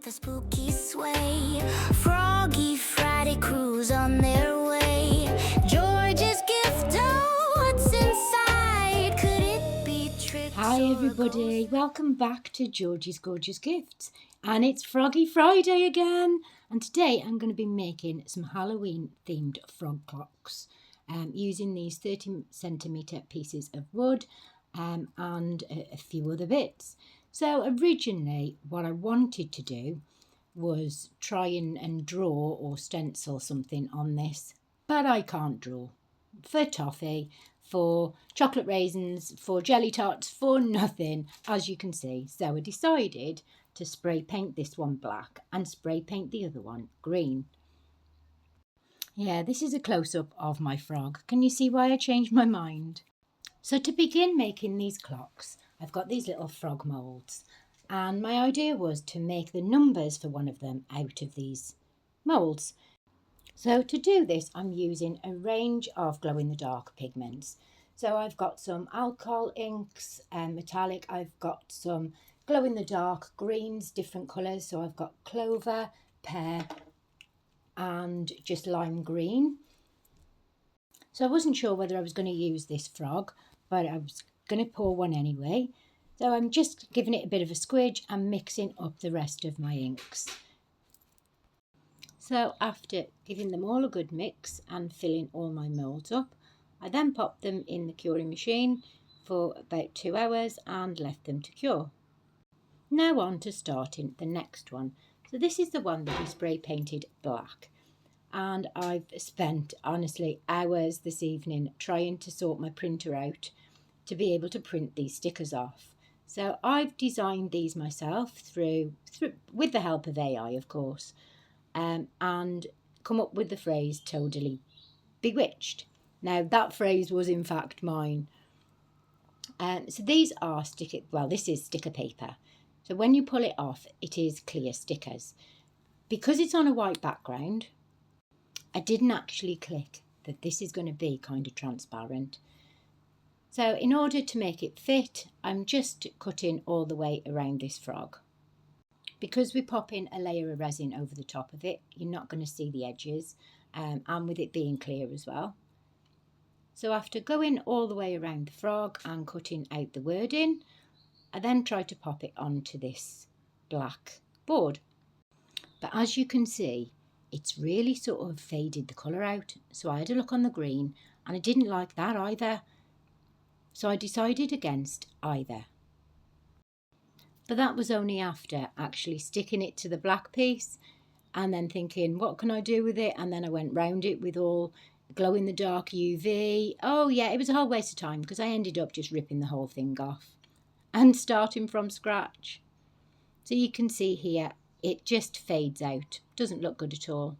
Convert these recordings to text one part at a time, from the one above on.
The spooky sway, Froggy Friday Crew's on their way. Georgies gift, oh, what's inside? Could it be tricks? Hi everybody, welcome back to Georgie's Gorgeous Gifts, and it's Froggy Friday again, and today I'm going to be making some Halloween themed frog clocks using these 30cm pieces of wood and a few other bits. So originally what I wanted to do was try and draw or stencil something on this, but I can't draw. For toffee, for chocolate raisins, for jelly tots, for nothing, as you can see. So I decided to spray paint this one black and spray paint the other one green. Yeah, this is a close-up of my frog. Can you see why I changed my mind? So to begin making these clocks, I've got these little frog moulds, and my idea was to make the numbers for one of them out of these moulds. So to do this, I'm using a range of glow-in-the-dark pigments. So I've got some alcohol inks and metallic. I've got some glow-in-the-dark greens, different colours. So I've got clover, pear and just lime green. So I wasn't sure whether I was going to use this frog, but I was going to pour one anyway. So I'm just giving it a bit of a squidge and mixing up the rest of my inks. So after giving them all a good mix and filling all my moulds up, I then popped them in the curing machine for about 2 hours and left them to cure. Now on to starting the next one. So this is the one that we spray painted black. And I've spent, honestly, hours this evening trying to sort my printer out to be able to print these stickers off. So I've designed these myself with the help of AI, of course. And come up with the phrase totally bewitched. Now that phrase was in fact mine. So these are this is sticker paper. So when you pull it off, it is clear stickers. Because it's on a white background, I didn't actually click that this is going to be kind of transparent. So in order to make it fit, I'm just cutting all the way around this frog. Because we're popping a layer of resin over the top of it, you're not going to see the edges, and with it being clear as well. So after going all the way around the frog and cutting out the wording, I then tried to pop it onto this black board. But as you can see, it's really sort of faded the colour out. So I had a look on the green and I didn't like that either. So I decided against either. But that was only after actually sticking it to the black piece and then thinking, what can I do with it? And then I went round it with all glow-in-the-dark UV. Oh yeah, it was a whole waste of time because I ended up just ripping the whole thing off and starting from scratch. So you can see here, it just fades out. Doesn't look good at all.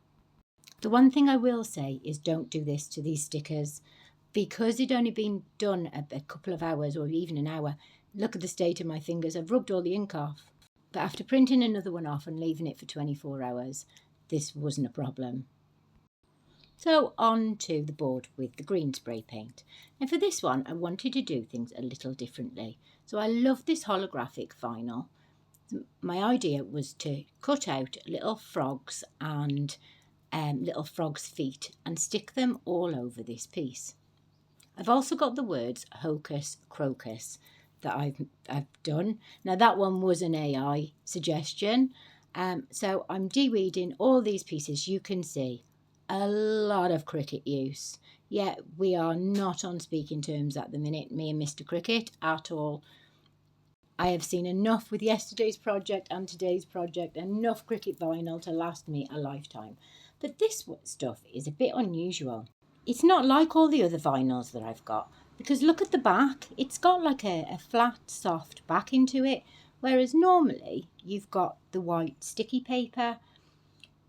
The one thing I will say is don't do this to these stickers because it'd only been done a couple of hours or even an hour. Look at the state of my fingers. I've rubbed all the ink off. But after printing another one off and leaving it for 24 hours, this wasn't a problem. So on to the board with the green spray paint. And for this one, I wanted to do things a little differently. So I love this holographic vinyl. My idea was to cut out little frogs and little frogs' feet and stick them all over this piece. I've also got the words Hocus Crocus that I've done. Now that one was an AI suggestion. So I'm de-weeding all these pieces. You can see a lot of Cricut use. Yeah, we are not on speaking terms at the minute, me and Mr. Cricut, at all. I have seen enough with yesterday's project and today's project, enough Cricut vinyl to last me a lifetime. But this stuff is a bit unusual. It's not like all the other vinyls that I've got. Because look at the back, it's got like a flat, soft backing to it, whereas normally you've got the white sticky paper.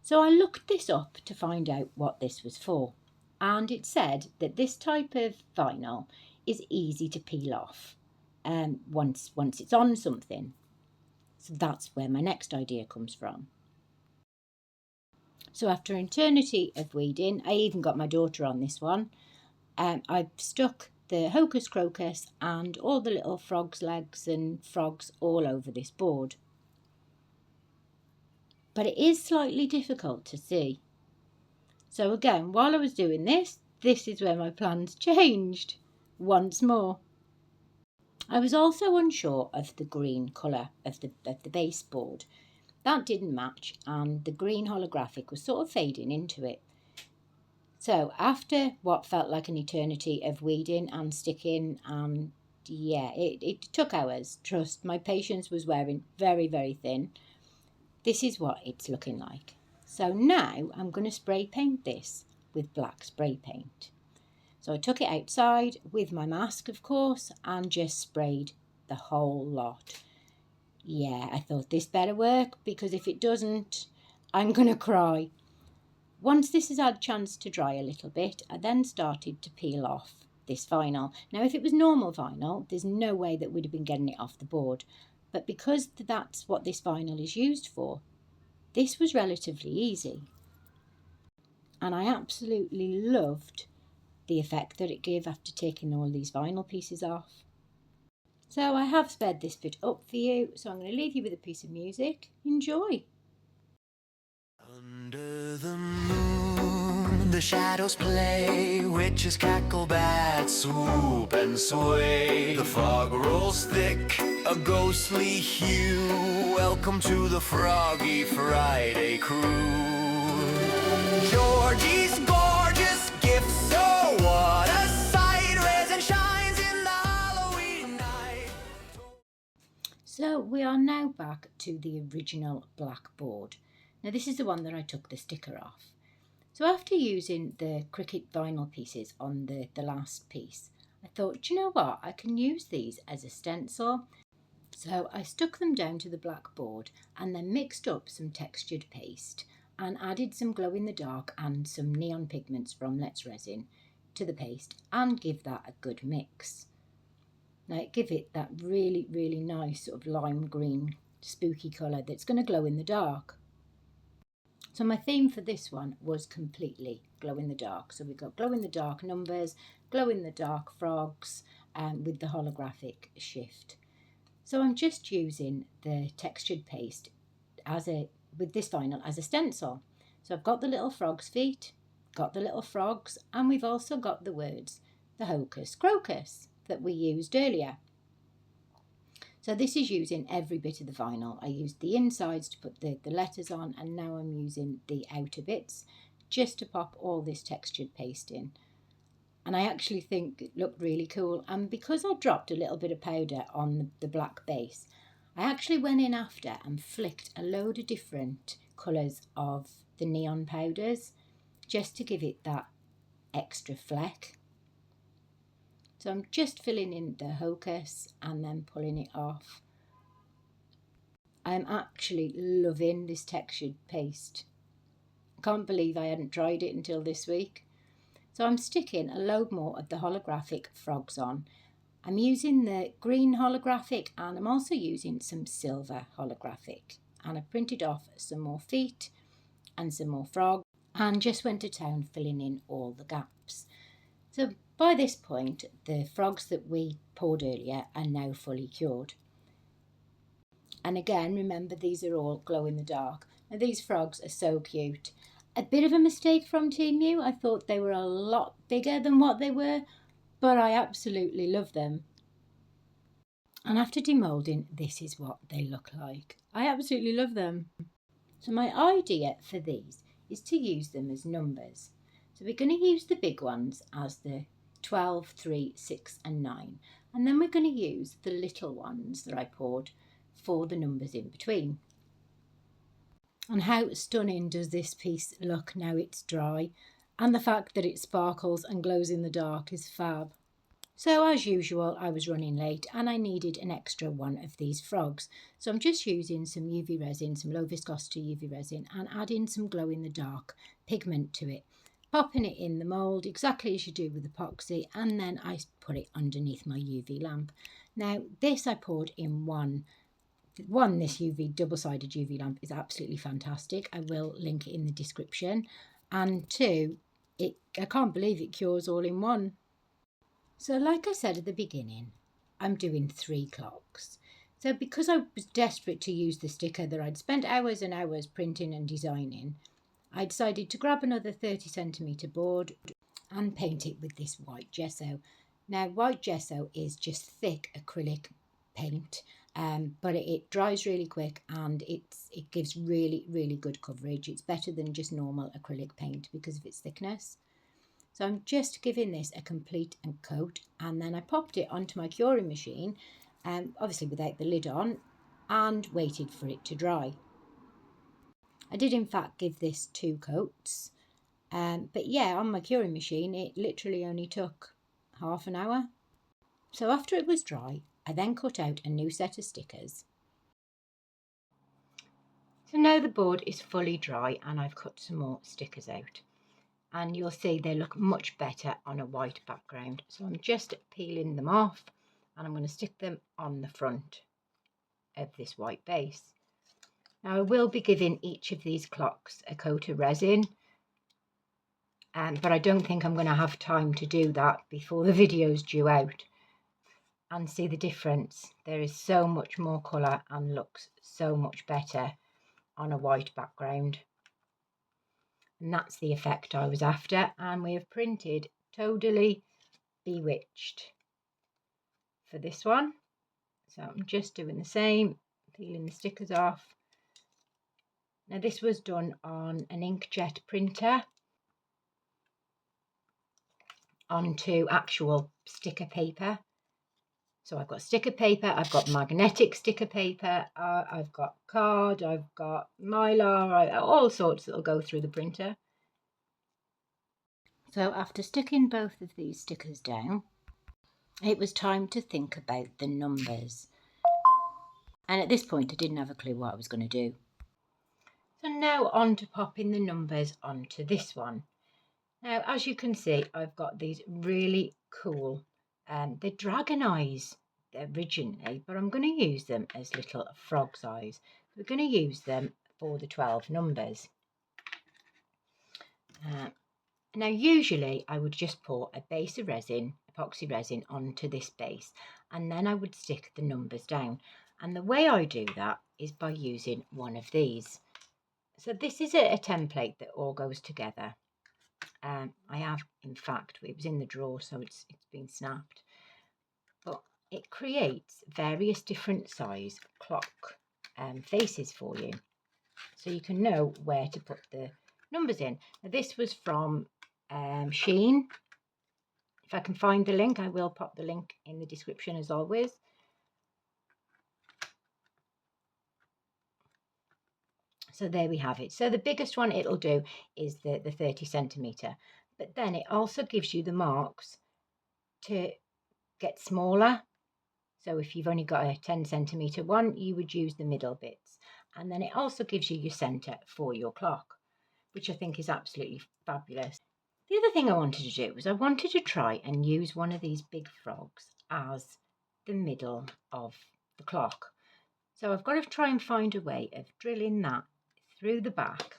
So I looked this up to find out what this was for, and it said that this type of vinyl is easy to peel off once it's on something. So that's where my next idea comes from. So after an eternity of weeding, I even got my daughter on this one. I've stuck the Hocus Crocus and all the little frogs' legs and frogs all over this board. but it is slightly difficult to see. So again, while I was doing this, this is where my plans changed once more. I was also unsure of the green colour of the baseboard. That didn't match, and the green holographic was sort of fading into it. So after what felt like an eternity of weeding and sticking, and yeah, it took hours. Trust, my patience was wearing very, very thin. This is what it's looking like. So now I'm going to spray paint this with black spray paint. So I took it outside with my mask, of course, and just sprayed the whole lot. Yeah, I thought this better work, because if it doesn't, I'm going to cry. Once this has had a chance to dry a little bit, I then started to peel off this vinyl. Now, if it was normal vinyl, there's no way that we'd have been getting it off the board. But because that's what this vinyl is used for, this was relatively easy. And I absolutely loved the effect that it gave after taking all these vinyl pieces off. So I have sped this bit up for you, so I'm going to leave you with a piece of music. Enjoy! Under the moon, the shadows play, witches cackle, bats swoop and sway. The fog rolls thick, a ghostly hue. Welcome to the Froggy Friday Crew. Georgies' gorgeous gifts, oh what a sight! Resin shines in the Halloween night. So we are now back to the original black board. Now this is the one that I took the sticker off. So after using the Cricut vinyl pieces on the last piece, I thought, do you know what, I can use these as a stencil. So I stuck them down to the black board and then mixed up some textured paste and added some glow in the dark and some neon pigments from Let's Resin to the paste, and give that a good mix. Now give it that really, really nice sort of lime green spooky colour that's going to glow in the dark. So my theme for this one was completely glow in the dark. So we've got glow in the dark numbers, glow in the dark frogs, with the holographic shift. So I'm just using the textured paste with this vinyl as a stencil. So I've got the little frog's feet, got the little frogs, and we've also got the words, the hocus crocus, that we used earlier. So this is using every bit of the vinyl. I used the insides to put the letters on, and now I'm using the outer bits just to pop all this textured paste in. And I actually think it looked really cool. And because I dropped a little bit of powder on the black base, I actually went in after and flicked a load of different colours of the neon powders just to give it that extra fleck. So I'm just filling in the hocus and then pulling it off. I'm actually loving this textured paste. I can't believe I hadn't tried it until this week. So I'm sticking a load more of the holographic frogs on. I'm using the green holographic, and I'm also using some silver holographic. And I printed off some more feet and some more frogs, and just went to town filling in all the gaps. So by this point, the frogs that we poured earlier are now fully cured. And again, remember, these are all glow in the dark. Now these frogs are so cute. A bit of a mistake from Temu. I thought they were a lot bigger than what they were, but I absolutely love them. And after demoulding, this is what they look like. I absolutely love them. So my idea for these is to use them as numbers. So we're going to use the big ones as the 12, 3, 6 and 9. And then we're going to use the little ones that I poured for the numbers in between. And how stunning does this piece look now it's dry? And the fact that it sparkles and glows in the dark is fab. So as usual, I was running late and I needed an extra one of these frogs. So I'm just using some UV resin, some low viscosity UV resin, and adding some glow in the dark pigment to it. Popping it in the mould exactly as you do with epoxy, and then I put it underneath my UV lamp. Now this I poured in one, this UV double-sided UV lamp is absolutely fantastic. I will link it in the description. And two, I can't believe it cures all in one. So like I said at the beginning, I'm doing 3 clocks. So because I was desperate to use the sticker that I'd spent hours and hours printing and designing, I decided to grab another 30cm board and paint it with this white gesso. Now, white gesso is just thick acrylic paint, but it dries really quick, and it gives really, really good coverage. It's better than just normal acrylic paint because of its thickness. So I'm just giving this a complete coat, and then I popped it onto my curing machine, obviously without the lid on, and waited for it to dry. I did in fact give this 2 coats, but yeah, on my curing machine it literally only took half an hour. So after it was dry, I then cut out a new set of stickers. So now the board is fully dry and I've cut some more stickers out, and you'll see they look much better on a white background. So I'm just peeling them off and I'm going to stick them on the front of this white base. Now I will be giving each of these clocks a coat of resin, but I don't think I'm going to have time to do that before the video's due out. And see the difference, there is so much more colour and looks so much better on a white background. And that's the effect I was after, and we have printed Totally Bewitched for this one. So I'm just doing the same, peeling the stickers off. Now this was done on an inkjet printer onto actual sticker paper. So I've got sticker paper, I've got magnetic sticker paper, I've got card, I've got mylar, all sorts that will go through the printer. So after sticking both of these stickers down, it was time to think about the numbers. And at this point I didn't have a clue what I was going to do. So now on to popping the numbers onto this one. Now as you can see, I've got these really cool, they're dragon eyes originally, but I'm going to use them as little frog's eyes. We're going to use them for the 12 numbers. Now usually I would just pour a base of resin, epoxy resin, onto this base, and then I would stick the numbers down. And the way I do that is by using one of these. So this is a template that all goes together. I have, in fact, it was in the drawer, so it's been snapped. But it creates various different size clock faces for you, so you can know where to put the numbers in. Now, this was from Shein. If I can find the link, I will pop the link in the description as always. So there we have it. So the biggest one it'll do is the 30cm, but then it also gives you the marks to get smaller. So if you've only got a 10cm one, you would use the middle bits. And then it also gives you your centre for your clock, which I think is absolutely fabulous. The other thing I wanted to do was I wanted to try and use one of these big frogs as the middle of the clock. So I've got to try and find a way of drilling that through the back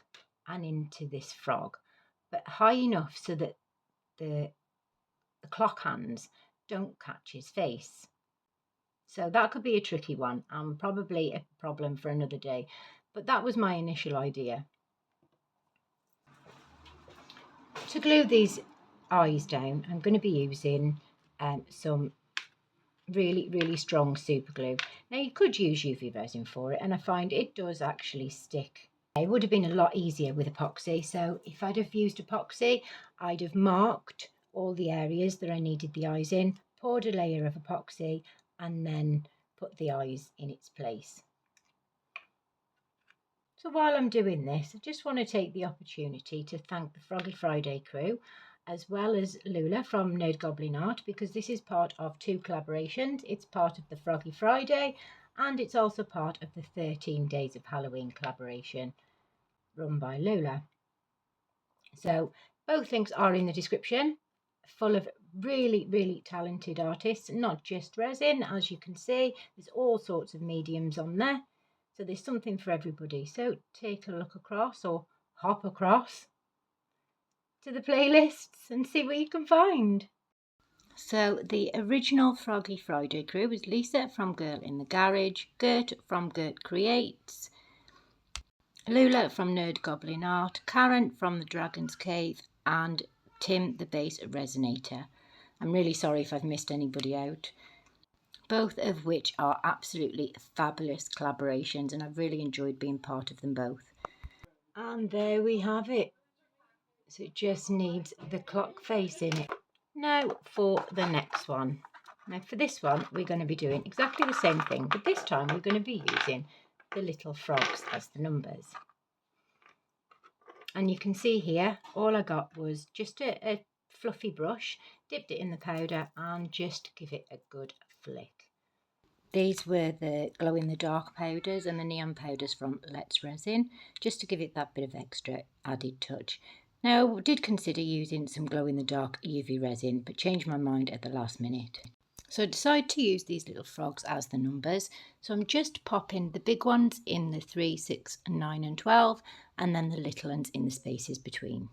and into this frog, but high enough so that the clock hands don't catch his face. So that could be a tricky one and probably a problem for another day, but that was my initial idea. To glue these eyes down, I'm going to be using some really strong super glue. Now you could use UV resin for it, and I find it does actually stick. It would have been a lot easier with epoxy, so if I'd have used epoxy, I'd have marked all the areas that I needed the eyes in, poured a layer of epoxy, and then put the eyes in its place. So while I'm doing this, I just want to take the opportunity to thank the Froggy Friday Crew, as well as Lula from Nerd Goblin Art, because this is part of 2 collaborations. It's part of the Froggy Friday, and it's also part of the 13 Days of Halloween collaboration run by Lula. So both links are in the description, full of really talented artists, not just resin. As you can see, there's all sorts of mediums on there, so there's something for everybody. So take a look across, or hop across to the playlists and see what you can find. So the original Froggy Friday Crew was Lisa from Girl in the Garage, Gert from Gert Creates, Lula from Nerd Goblin Art, Karen from the Dragon's Cave, and Tim the Bass Resonator. I'm really sorry if I've missed anybody out. Both of which are absolutely fabulous collaborations, and I've really enjoyed being part of them both. And there we have it. So it just needs the clock face in it. Now for the next one. Now for this one, we're going to be doing exactly the same thing, but this time we're going to be using the little frogs as the numbers. And you can see here, all I got was just a fluffy brush, dipped it in the powder and just give it a good flick. These were the glow-in-the-dark powders and the neon powders from Let's Resin, just to give it that bit of extra added touch. Now, I did consider using some glow-in-the-dark UV resin, but changed my mind at the last minute. So I decided to use these little frogs as the numbers. So I'm just popping the big ones in the 3, 6, 9 and 12, and then the little ones in the spaces between.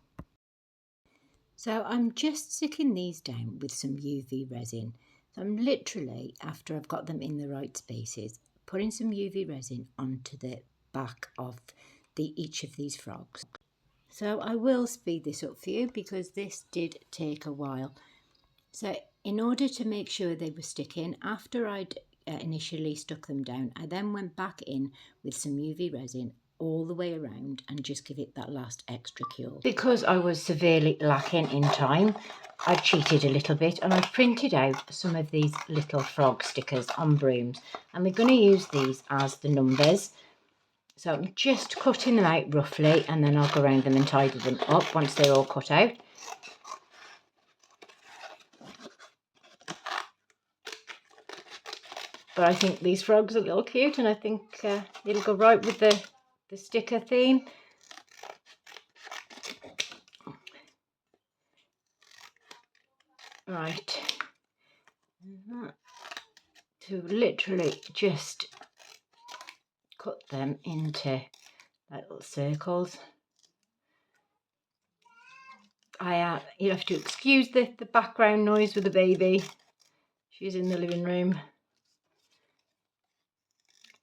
So I'm just sticking these down with some UV resin. So I'm literally, after I've got them in the right spaces, putting some UV resin onto the back of each of these frogs. So I will speed this up for you because this did take a while. So in order to make sure they were sticking, after I'd initially stuck them down, I then went back in with some UV resin all the way around and just give it that last extra cure. Because I was severely lacking in time, I cheated a little bit and I've printed out some of these little frog stickers on brooms, and we're going to use these as the numbers. So I'm just cutting them out roughly, and then I'll go around them and tidy them up once they're all cut out. But I think these frogs are a little cute, and I think it'll go right with the sticker theme. Right. To literally just cut them into little circles. You have to excuse the background noise with the baby. She's in the living room.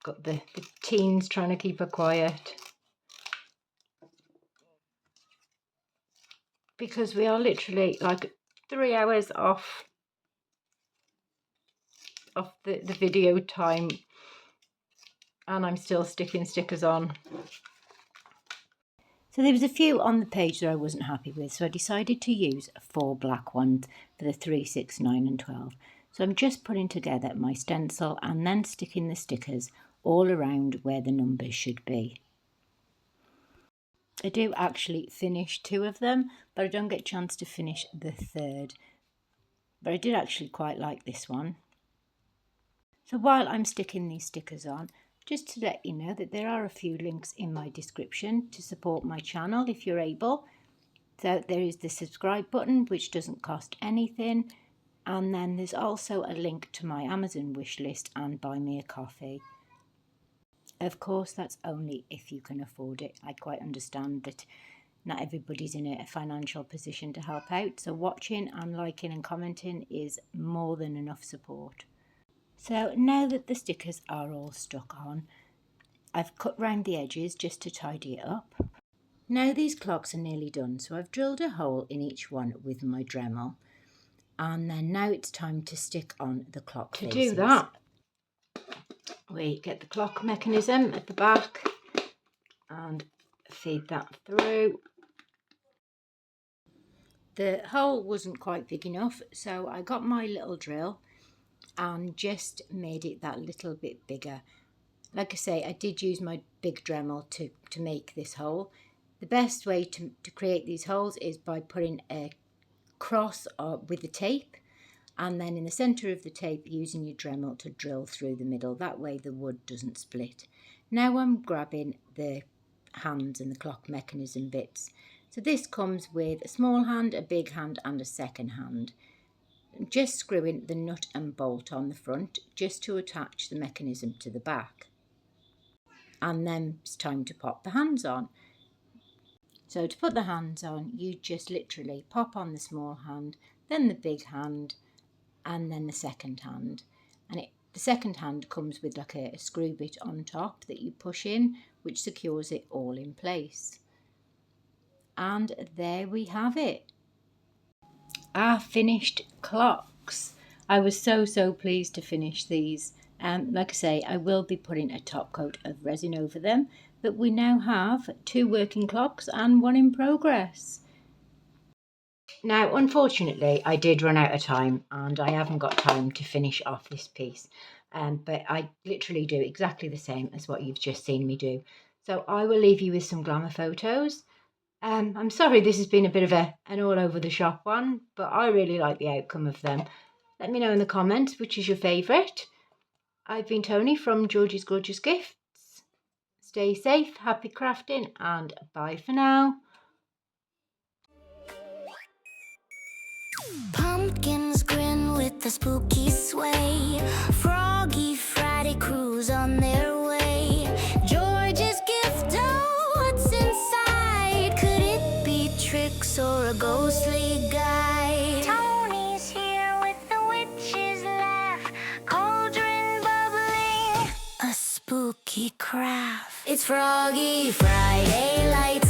Got the teens trying to keep her quiet. Because we are literally like 3 hours off the video time, and I'm still sticking stickers on. So there was a few on the page that I wasn't happy with, so I decided to use 4 black ones for the 3, 6, 9 and 12. So I'm just putting together my stencil and then sticking the stickers all around where the numbers should be. I do actually finish 2 of them, but I don't get a chance to finish the 3rd. But I did actually quite like this one. So while I'm sticking these stickers on, just to let you know that there are a few links in my description to support my channel if you're able. So there is the subscribe button, which doesn't cost anything. And then there's also a link to my Amazon wishlist and buy me a coffee. Of course, that's only if you can afford it. I quite understand that not everybody's in a financial position to help out. So watching and liking and commenting is more than enough support. So now that the stickers are all stuck on, I've cut round the edges just to tidy it up. Now these clocks are nearly done, so I've drilled a hole in each one with my Dremel. And then now it's time to stick on the clock faces. To do that, we get the clock mechanism at the back and feed that through. The hole wasn't quite big enough, so I got my little drill and just made it that little bit bigger. Like I say, I did use my big Dremel to make this hole. The best way to create these holes is by putting a cross with the tape, and then in the centre of the tape using your Dremel to drill through the middle. That way the wood doesn't split. Now I'm grabbing the hands and the clock mechanism bits. So this comes with a small hand, a big hand and a second hand. I'm just screwing the nut and bolt on the front just to attach the mechanism to the back. And then it's time to pop the hands on. So to put the hands on, you just literally pop on the small hand, then the big hand, and then the second hand. And the second hand comes with like a screw bit on top that you push in, which secures it all in place. And there we have it, our finished clocks. I was so pleased to finish these. Like I say, I will be putting a top coat of resin over them, but we now have 2 working clocks and 1 in progress. Now, unfortunately, I did run out of time and I haven't got time to finish off this piece. But I literally do exactly the same as what you've just seen me do. So I will leave you with some glamour photos. I'm sorry this has been a bit of an all over the shop one, but I really like the outcome of them. Let me know in the comments which is your favourite. I've been Tony from Georgiesgorgeousgifts. Stay safe, happy crafting, and bye for now. Pumpkins grin with the spooky sway. Froggy Friday Crew's on their way. George's gift, oh, what's inside? Could it be tricks or a ghostly guide? Tony's here with the witch's laugh. Cauldron bubbling, a spooky craft. It's Froggy Friday, lights